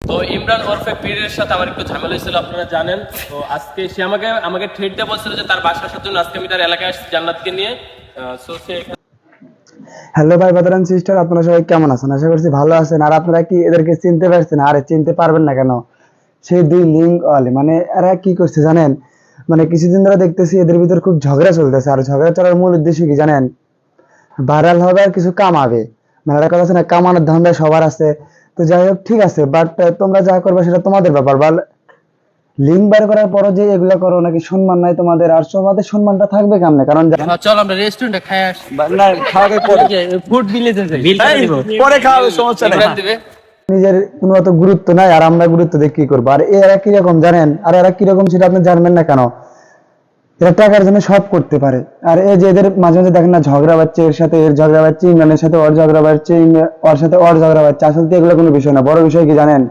তো ইমরান ওরফে পীরের সাথে আমার একটু ঝামেলা হয়েছিল, আপনারা জানেন। তো আজকে সে আমাকে ঠেট দিয়ে বলছিল যে তার বাসা আসার জন্য আজকে আমি তার এলাকায় আসছি জান্নাতকে নিয়ে। সো সে হ্যালো ভাই ব্রাদার সিস্টার, আপনারা সবাই কেমন আছেন? আশা করছি ভালো আছেন। আর আপনারা কি এদেরকে চিনতে পারছেন? আরে চিনতে পারবেন না কেন? সেই দুই লিঙ্ক ওয়ালি, মানে এরা কি করছে জানেন? মানে কিছুদিন ধরে দেখতেছি এদের ভিতর খুব ঝগড়া চলতেছে। আর ঝগড়া চলার মূল উদ্দেশ্য কি জানেন? ভাইরাল হবে আর কিছু কামাবে। মানে একটা কথা আছে না, কামানোর ধান্দা সবার আছে। তো যাই হোক, ঠিক আছে, বাট তোমরা যা করবে সেটা তোমাদের ব্যাপার। লিঙ্ক বার করার পরও যে এগুলা করো, নাকি সম্মান নাই তোমাদের? আর তোমাদের সম্মানটা থাকবে কেমনে? কারণ চল আমরা রেস্টুরেন্টে খাই আসি। না, খাওয়াকে পরে ফুড বিলেতে যাই, পরে খাওয়াবে, সমস্যা নেই। দিবে। নিজের কোনো অত গুরুত্ব নাই, আর আমরা গুরুত্ব দিয়ে কি করবো? আর এরা কিরকম জানেন? আর এরা কিরকম সেটা আপনি জানবেন না কেন? এরা টাকার জন্য সব করতে পারে। আর এই যে এদের মাঝে মাঝে দেখেন না, ঝগড়া বাচ্চা, এর সাথে ইমরানের সাথে ওর ঝগড়া বাচ্চা, ওর সাথে ওর ঝগড়া বাচ্চা। আসলে তো এগুলো কোনো বিষয় না। বড় বিষয় কি জানেন?